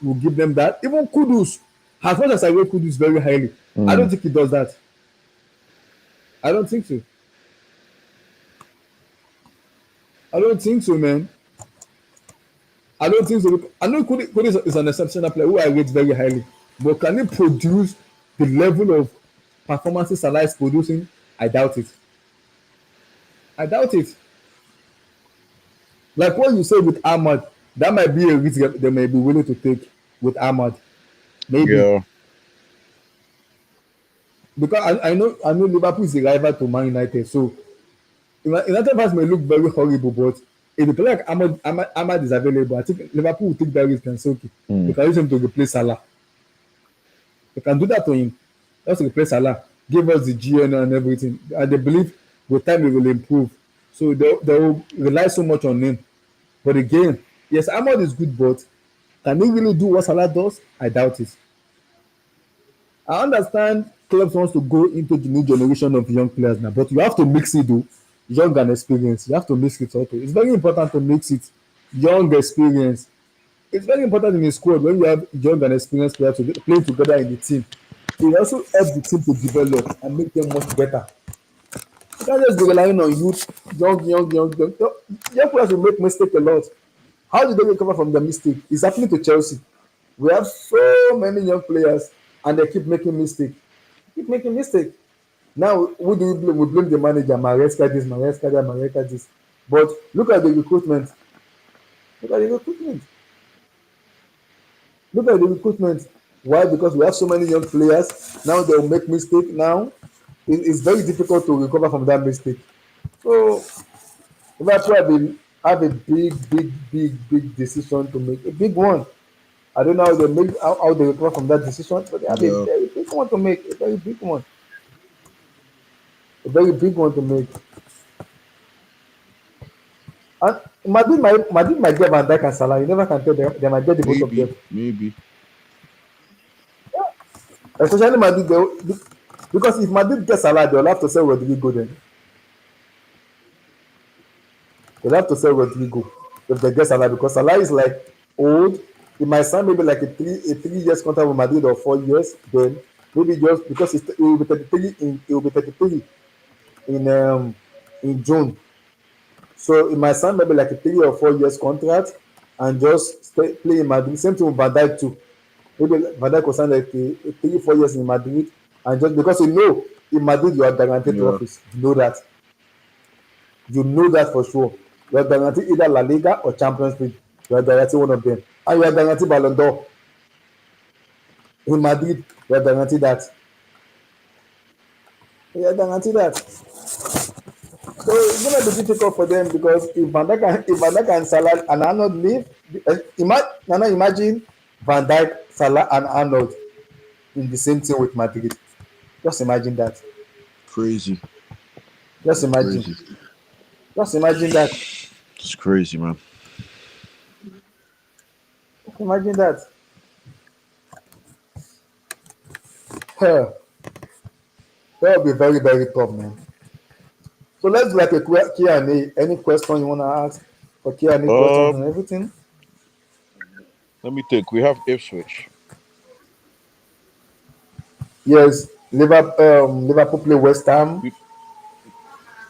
S1: will give them that. Even Kudus, as much as I rate Kudus very highly, I don't
S2: mm.
S1: think he does that. I don't think so. I don't think so, man. I don't think so. I know Kudus is an exceptional player who I rate very highly, but can he produce the level of performances Salah is producing? I doubt it. I doubt it. Like what you said with Ahmad, that might be a risk they may be willing to take with Ahmad. Maybe
S2: Yeah,
S1: because I know Liverpool is a rival to Man United, so United fans may look very horrible, but if a player like Ahmad is available, I think Liverpool will take that risk and say, okay, they
S2: mm.
S1: can use him to replace Salah. They can do that to him. Just replace Salah, give us the GN and everything, and they believe with time he will improve. So they will rely so much on him. But again, yes, Ahmad is good, but can he really do what Salah does? I doubt it. I understand clubs wants to go into the new generation of young players now, but you have to mix it though, young and experience. You have to mix it also. It's very important to mix it, young experience. It's very important in a squad when you have young and experienced players playing together in the team. It also helps the team to develop and make them much better. You can't just be relying on youth, young. Young players will make mistakes a lot. How do they recover from the mistake? It's happening to Chelsea. We have so many young players and they keep making mistake. Keep making mistake. Now, who do we blame? We blame the manager, Maresca this, Maresca that, Maresca this. But look at the recruitment. Look at the recruitment. Look at the recruitment. Why? Because we have so many young players. Now they will make mistake. Now it's very difficult to recover from that mistake. So Liverpool have a big decision to make. A big one. I don't know how they recover from that decision, but they have a
S2: Yeah,
S1: very big one to make. A very big one. A very big one to make. And Madrid might get Van Dijk and Salah. You never can tell them. They might get the both of them.
S2: maybe.
S1: Especially Madrid, because if Madrid gets Salah, they'll have to sell Rodrigo then. They'll have to sell Rodrigo if they get Salah because Salah is like old. He might sign maybe like a 3 years contract with Madrid or 4 years. Then maybe just because it will be 33 in June. So he might sign maybe like a 3 or 4 years contract and just play in Madrid. Same thing with Van Dijk too. Maybe Van Dijk will sign like a 3 4 years in Madrid and just because you know in Madrid you are guaranteed
S2: Yeah,
S1: trophies. You know that for sure. You are guaranteed either La Liga or Champions League. You are guaranteed one of them. And you are guaranteed Ballon d'Or. In Madrid, you are guaranteed that. You are guaranteed that. So it's gonna be difficult for them because if Van Dijk and Salah and Arnold leave, imagine Van Dijk, Salah and Arnold in the same team with Madrid. Just imagine that.
S2: crazy.
S1: Just imagine.
S2: Crazy.
S1: Just imagine that.
S2: It's crazy, man.
S1: Imagine that. Huh. That would be very, very tough, man. So let's do like a Q&A. Any question you want to ask? For Q&A questions and
S2: Um,
S1: everything?
S2: Let me think. We have Ipswich.
S1: Yes. Liverpool play West Ham,
S2: We,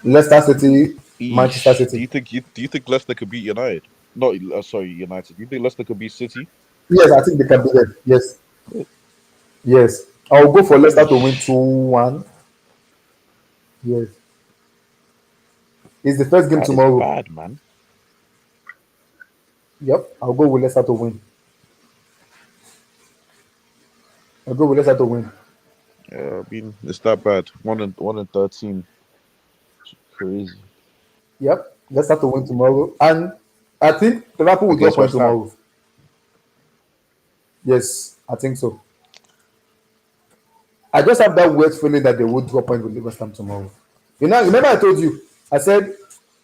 S1: Leicester City, Manchester
S2: Eesh.
S1: City.
S2: Do you think Leicester could beat United? Not sorry, United. Do you think Leicester could beat City?
S1: Yes, I think they can be there. Yes. Yes. I'll go for Leicester to win
S2: Eesh.
S1: 2-1. Yes. It's the first game
S2: That is
S1: tomorrow.
S2: bad, man.
S1: Yep. I'll go with Leicester to win. I'll go with Leicester to win.
S2: Yeah, I mean, it's that bad. 1-13. Crazy.
S1: Yep. Leicester to win tomorrow. And I think Liverpool will drop
S2: Against
S1: point
S2: West Ham.
S1: tomorrow. Yes, I think so. I just have that weird feeling that they would drop point with West Ham tomorrow. You know, remember I told you, I said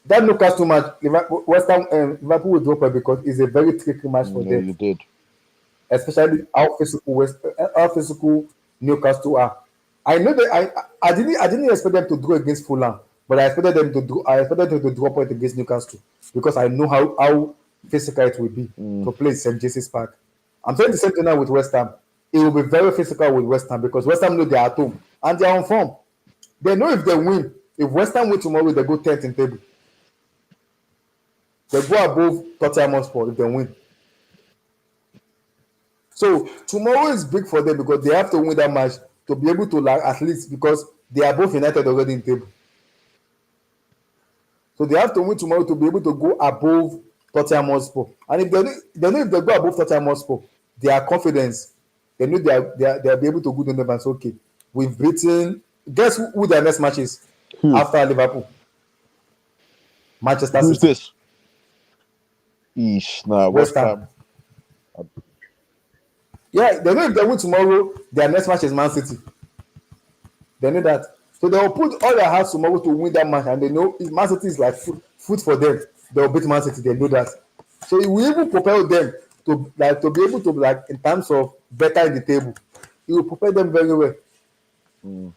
S1: that Newcastle match, West Ham Liverpool will drop point because it's a very tricky match for
S2: Yeah,
S1: them,
S2: you did.
S1: especially how physical Newcastle are. I know that I didn't expect them to draw against Fulham, but I expected them to draw point against Newcastle because I know how physical it will be
S2: Mm.
S1: to play St. James Park. I'm saying the same thing now with West Ham. It will be very physical with West Ham because West Ham know they are at home and they are on form. They know if they win, if West Ham win tomorrow, they go 10th in table. They go above Tottenham Hotspur if they win. So tomorrow is big for them because they have to win that match to be able to like at least because they are both united already in table. So they have to win tomorrow to be able to go above Tottenham Hotspur. And if they know if they go above Tottenham Hotspur, their confidence, they know they'll be able to go to them and say, okay, we've beaten. Guess who their next match is
S2: Who?
S1: after Liverpool? Manchester
S2: Who's
S1: City,
S2: this? Eesh. Nah,
S1: West
S2: West
S1: Ham.
S2: Ham.
S1: Yeah, they know if they win tomorrow, their next match is Man City. They know that. So they will put all their hearts tomorrow to win that match, and they know if Man City is like food for them, they will beat Man City. They know that. So it will even propel them to be able to like in terms of better in the table. It will prepare them very well.
S2: Mm.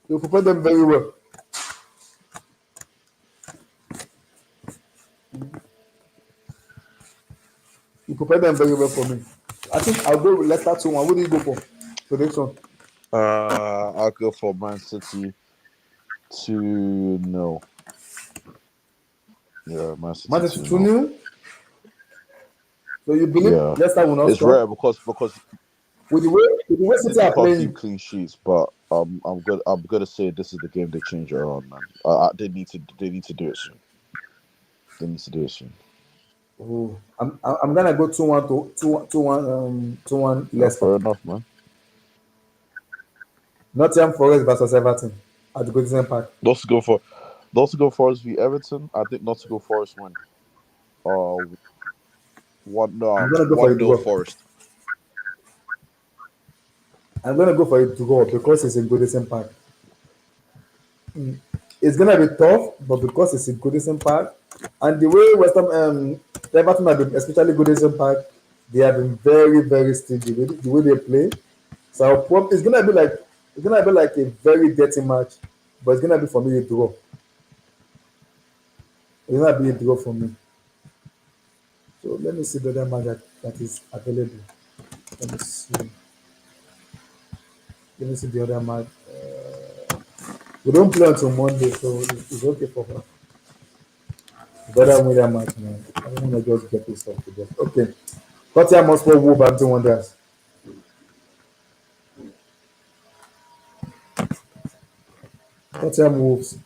S1: You prepare them very well. You prepare them very well for me. I think I'll go with Leicester 2-1. What do you go for? Prediction.
S2: I'll go for Man City 2-0. Yeah, Man City
S1: Man City
S2: 2-0.
S1: 2-0. So you believe
S2: Yeah,
S1: Leicester will not
S2: it's
S1: score?
S2: rare because
S1: With the way City
S2: City
S1: are
S2: can't keep
S1: playing,
S2: clean sheets, but I'm gonna say this is the game they change it around, man. They need to do it soon. They need to do it soon.
S1: oh, I'm gonna go 2-1 to 2-1 2-1
S2: Yeah,
S1: Leicester.
S2: fair enough, man.
S1: Nottingham Forest versus Everton at the Goodison Park.
S2: Not to go for Nottingham Forest v Everton. I think Nottingham Forest win. Uh,
S1: I'm gonna go for a
S2: 1-0
S1: draw.
S2: Forest.
S1: I'm gonna go for a draw because it's in Goodison Park. It's gonna be tough, but because it's in Goodison Park, and the way West Ham, Everton have been, especially Goodison Park, they have been very, very stingy with the way they play. So it's gonna be like a very dirty match, but it's gonna be for me a draw. It's gonna be a draw for me. So let me see the other match that is available. Let me see. Let me see the other match. We don't play until Monday, so it's okay for us. Better win that match, man. I don't want to just get this off the ball. Okay. Tottenham Hotspur Wolverhampton Wanderers. Tottenham Wolves.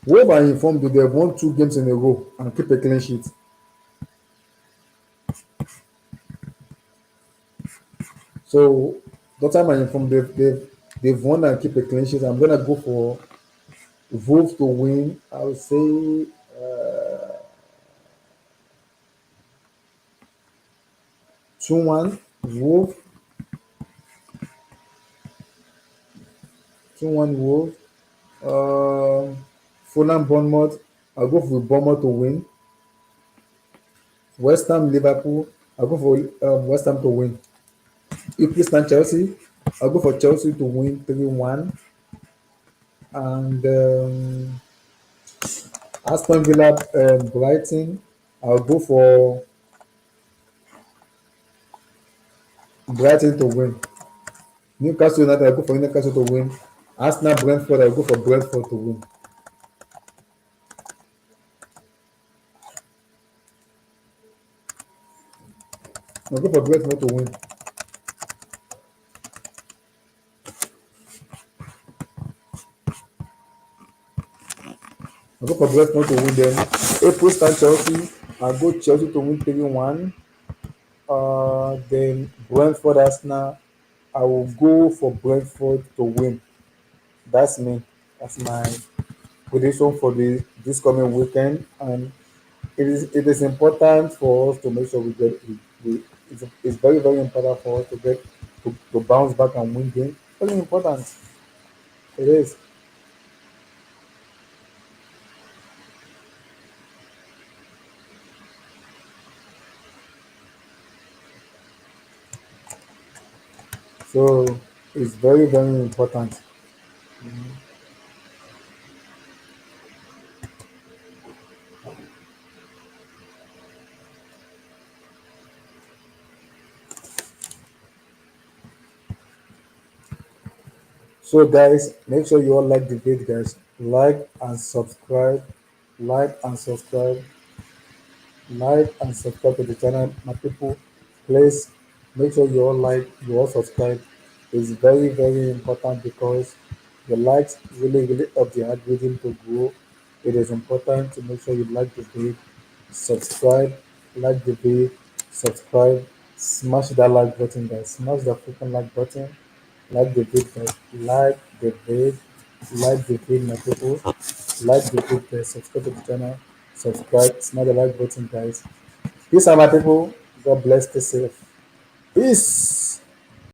S1: Wolves are informed that they have won 2 games in a row and keep a clean sheet. So Tottenham are informed they've won and keep a clean sheet. I'm gonna go for Wolves to win. I would say 2-1. Wolves 2-1 Wolves. Fulham Bournemouth. I'll go for Bournemouth to win. West Ham Liverpool. I'll go for West Ham to win. Ipswich and Chelsea. I'll go for Chelsea to win 3-1. And Aston Villa Brighton. I'll go for Brighton to win. Newcastle United. I'll go for Newcastle to win. Arsenal Brentford. I'll go for Brentford to win. I'll go for Brentford to win. I'll go for Brentford to win them. Ipswich and Chelsea. I'll go Chelsea to win 3-1. Then Brentford Arsenal. I will go for Brentford to win. That's me. That's my prediction for this coming weekend. And it is important for us to make sure it's very, very important for us to bounce back and win games. Very important. It is. So it's very, very important. So guys, make sure you all like the video, guys. Like and subscribe. Like and subscribe. To the channel, my people. Please make sure you all like, you all subscribe. It's very, very important because the likes really, really help the algorithm to grow. It is important to make sure you like the video, subscribe, like the video, subscribe, smash that like button, guys. Smash that freaking like button. Like the video, guys. Like the video. Like the video, my people. Like the video, guys. Subscribe to the channel. Subscribe. Smash the like button, guys. Peace out, my people. God bless. Stay safe. Peace.